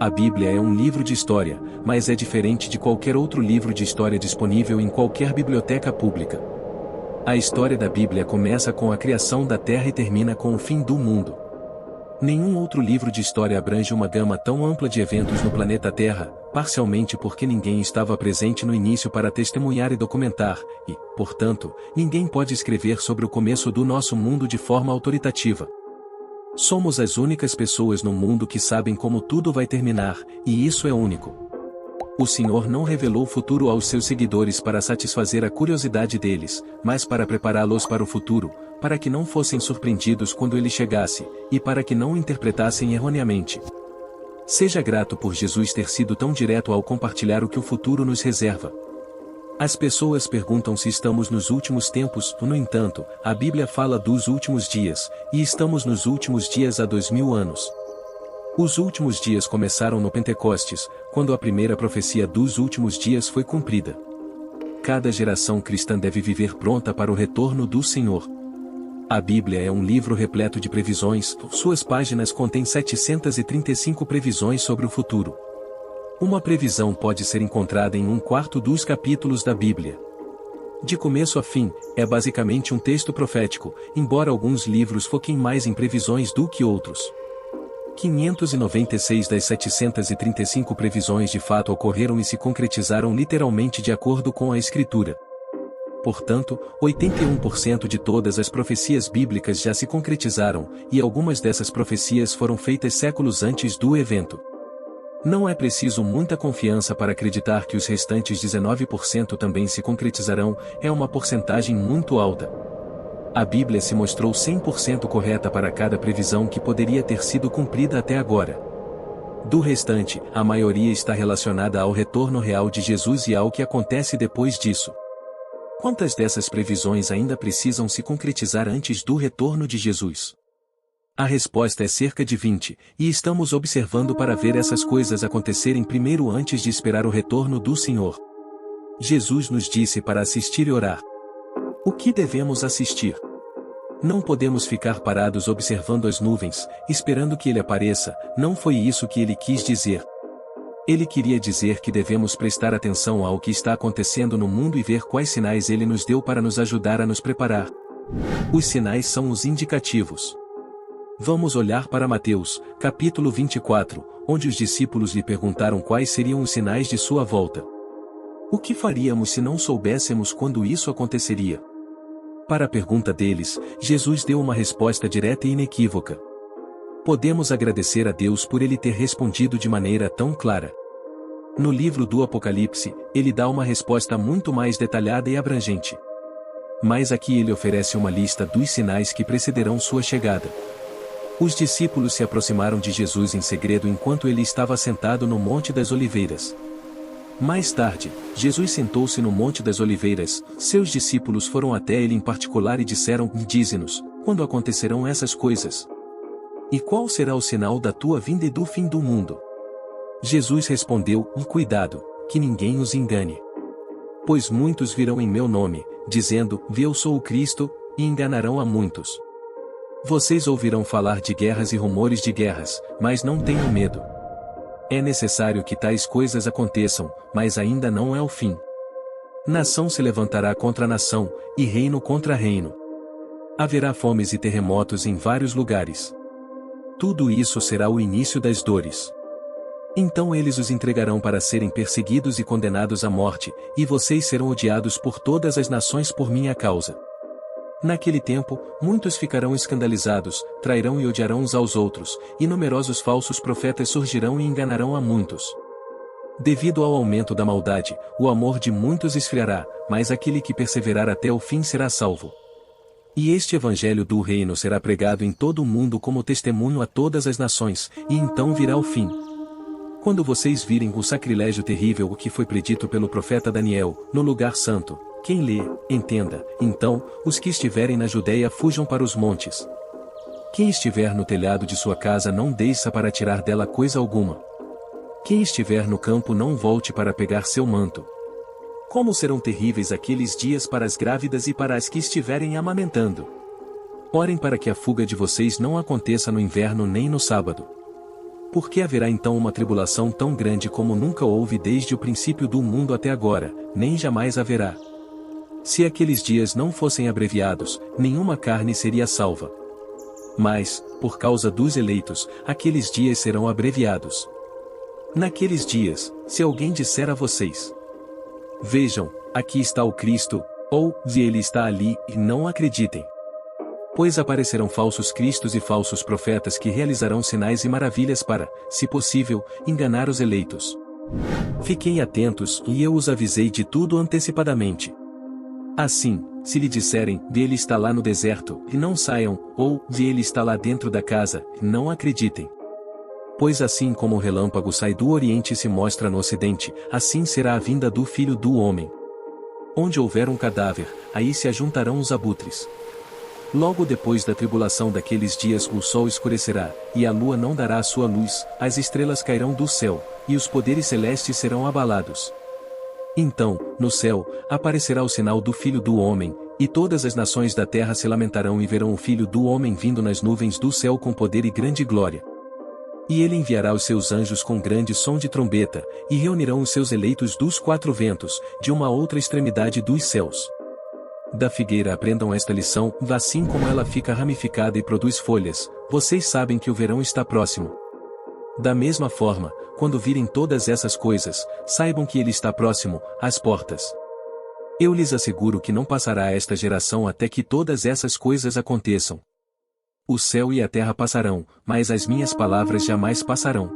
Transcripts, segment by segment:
A Bíblia é um livro de história, mas é diferente de qualquer outro livro de história disponível em qualquer biblioteca pública. A história da Bíblia começa com a criação da Terra e termina com o fim do mundo. Nenhum outro livro de história abrange uma gama tão ampla de eventos no planeta Terra, parcialmente porque ninguém estava presente no início para testemunhar e documentar, e, portanto, ninguém pode escrever sobre o começo do nosso mundo de forma autoritativa. Somos as únicas pessoas no mundo que sabem como tudo vai terminar, e isso é único. O Senhor não revelou o futuro aos seus seguidores para satisfazer a curiosidade deles, mas para prepará-los para o futuro, para que não fossem surpreendidos quando ele chegasse, e para que não o interpretassem erroneamente. Seja grato por Jesus ter sido tão direto ao compartilhar o que o futuro nos reserva. As pessoas perguntam se estamos nos últimos tempos, no entanto, a Bíblia fala dos últimos dias, e estamos nos últimos dias há 2000 anos. Os últimos dias começaram no Pentecostes, quando a primeira profecia dos últimos dias foi cumprida. Cada geração cristã deve viver pronta para o retorno do Senhor. A Bíblia é um livro repleto de previsões, suas páginas contêm 735 previsões sobre o futuro. Uma previsão pode ser encontrada em 1/4 dos capítulos da Bíblia. De começo a fim, é basicamente um texto profético, embora alguns livros foquem mais em previsões do que outros. 596 das 735 previsões de fato ocorreram e se concretizaram literalmente de acordo com a Escritura. Portanto, 81% de todas as profecias bíblicas já se concretizaram, e algumas dessas profecias foram feitas séculos antes do evento. Não é preciso muita confiança para acreditar que os restantes 19% também se concretizarão, é uma porcentagem muito alta. A Bíblia se mostrou 100% correta para cada previsão que poderia ter sido cumprida até agora. Do restante, a maioria está relacionada ao retorno real de Jesus e ao que acontece depois disso. Quantas dessas previsões ainda precisam se concretizar antes do retorno de Jesus? A resposta é cerca de 20, e estamos observando para ver essas coisas acontecerem primeiro antes de esperar o retorno do Senhor. Jesus nos disse para assistir e orar. O que devemos assistir? Não podemos ficar parados observando as nuvens, esperando que ele apareça, não foi isso que ele quis dizer. Ele queria dizer que devemos prestar atenção ao que está acontecendo no mundo e ver quais sinais ele nos deu para nos ajudar a nos preparar. Os sinais são os indicativos. Vamos olhar para Mateus, capítulo 24, onde os discípulos lhe perguntaram quais seriam os sinais de sua volta. O que faríamos se não soubéssemos quando isso aconteceria? Para a pergunta deles, Jesus deu uma resposta direta e inequívoca. Podemos agradecer a Deus por ele ter respondido de maneira tão clara. No livro do Apocalipse, ele dá uma resposta muito mais detalhada e abrangente. Mas aqui ele oferece uma lista dos sinais que precederão sua chegada. Os discípulos se aproximaram de Jesus em segredo enquanto ele estava sentado no Monte das Oliveiras. Mais tarde, Jesus sentou-se no Monte das Oliveiras, seus discípulos foram até ele em particular e disseram: Dize-nos, quando acontecerão essas coisas? E qual será o sinal da tua vinda e do fim do mundo? Jesus respondeu: Cuidado, que ninguém os engane. Pois muitos virão em meu nome, dizendo: Eu sou o Cristo, e enganarão a muitos. Vocês ouvirão falar de guerras e rumores de guerras, mas não tenham medo. É necessário que tais coisas aconteçam, mas ainda não é o fim. Nação se levantará contra nação, e reino contra reino. Haverá fomes e terremotos em vários lugares. Tudo isso será o início das dores. Então eles os entregarão para serem perseguidos e condenados à morte, e vocês serão odiados por todas as nações por minha causa. Naquele tempo, muitos ficarão escandalizados, trairão e odiarão uns aos outros, e numerosos falsos profetas surgirão e enganarão a muitos. Devido ao aumento da maldade, o amor de muitos esfriará, mas aquele que perseverar até o fim será salvo. E este evangelho do reino será pregado em todo o mundo como testemunho a todas as nações, e então virá o fim. Quando vocês virem o sacrilégio terrível o que foi predito pelo profeta Daniel, no lugar santo, quem lê, entenda, então, os que estiverem na Judeia fujam para os montes. Quem estiver no telhado de sua casa não desça para tirar dela coisa alguma. Quem estiver no campo não volte para pegar seu manto. Como serão terríveis aqueles dias para as grávidas e para as que estiverem amamentando. Orem para que a fuga de vocês não aconteça no inverno nem no sábado. Por que haverá então uma tribulação tão grande como nunca houve desde o princípio do mundo até agora, nem jamais haverá? Se aqueles dias não fossem abreviados, nenhuma carne seria salva. Mas, por causa dos eleitos, aqueles dias serão abreviados. Naqueles dias, se alguém disser a vocês: vejam, aqui está o Cristo, ou, ele está ali, e não acreditem. Pois aparecerão falsos cristos e falsos profetas que realizarão sinais e maravilhas para, se possível, enganar os eleitos. Fiquem atentos, e eu os avisei de tudo antecipadamente. Assim, se lhe disserem, ele está lá no deserto, e não saiam, ou, ele está lá dentro da casa, e não acreditem. Pois assim como o relâmpago sai do oriente e se mostra no ocidente, assim será a vinda do Filho do Homem. Onde houver um cadáver, aí se ajuntarão os abutres. Logo depois da tribulação daqueles dias o sol escurecerá, e a lua não dará a sua luz, as estrelas cairão do céu, e os poderes celestes serão abalados. Então, no céu, aparecerá o sinal do Filho do Homem, e todas as nações da terra se lamentarão e verão o Filho do Homem vindo nas nuvens do céu com poder e grande glória. E ele enviará os seus anjos com grande som de trombeta, e reunirão os seus eleitos dos quatro ventos, de uma outra extremidade dos céus. Da figueira aprendam esta lição, assim como ela fica ramificada e produz folhas, vocês sabem que o verão está próximo. Da mesma forma, quando virem todas essas coisas, saibam que ele está próximo, às portas. Eu lhes asseguro que não passará esta geração até que todas essas coisas aconteçam. O céu e a terra passarão, mas as minhas palavras jamais passarão.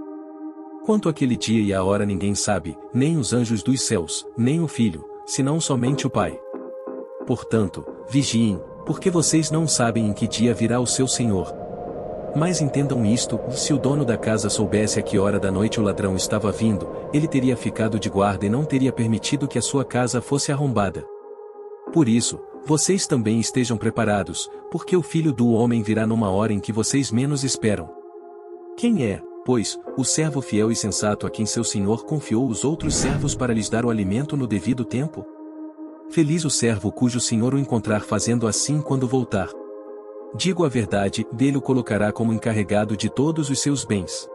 Quanto àquele dia e à hora ninguém sabe, nem os anjos dos céus, nem o Filho, senão somente o Pai. Portanto, vigiem, porque vocês não sabem em que dia virá o seu Senhor. Mas entendam isto, se o dono da casa soubesse a que hora da noite o ladrão estava vindo, ele teria ficado de guarda e não teria permitido que a sua casa fosse arrombada. Por isso, vocês também estejam preparados, porque o Filho do Homem virá numa hora em que vocês menos esperam. Quem é, pois, o servo fiel e sensato a quem seu senhor confiou os outros servos para lhes dar o alimento no devido tempo? Feliz o servo cujo senhor o encontrar fazendo assim quando voltar. Digo a verdade, dele o colocará como encarregado de todos os seus bens.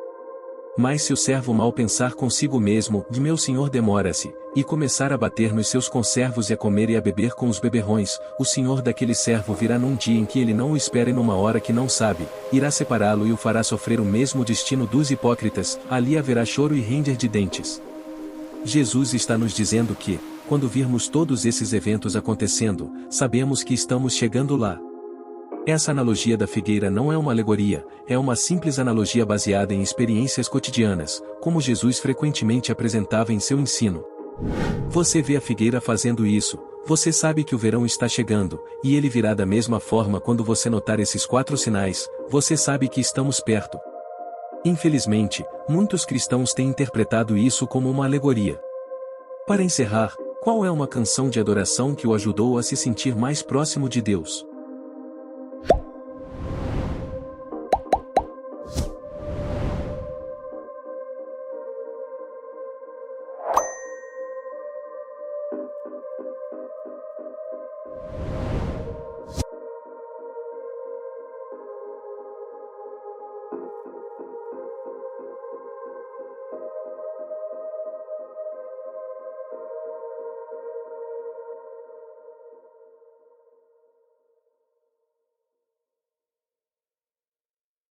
Mas se o servo mal pensar consigo mesmo, de meu senhor demora-se, e começar a bater nos seus conservos e a comer e a beber com os beberrões, o senhor daquele servo virá num dia em que ele não o espera e numa hora que não sabe, irá separá-lo e o fará sofrer o mesmo destino dos hipócritas, ali haverá choro e ranger de dentes. Jesus está nos dizendo que, quando virmos todos esses eventos acontecendo, sabemos que estamos chegando lá. Essa analogia da figueira não é uma alegoria, é uma simples analogia baseada em experiências cotidianas, como Jesus frequentemente apresentava em seu ensino. Você vê a figueira fazendo isso, você sabe que o verão está chegando, e ele virá da mesma forma quando você notar esses quatro sinais, você sabe que estamos perto. Infelizmente, muitos cristãos têm interpretado isso como uma alegoria. Para encerrar, qual é uma canção de adoração que o ajudou a se sentir mais próximo de Deus?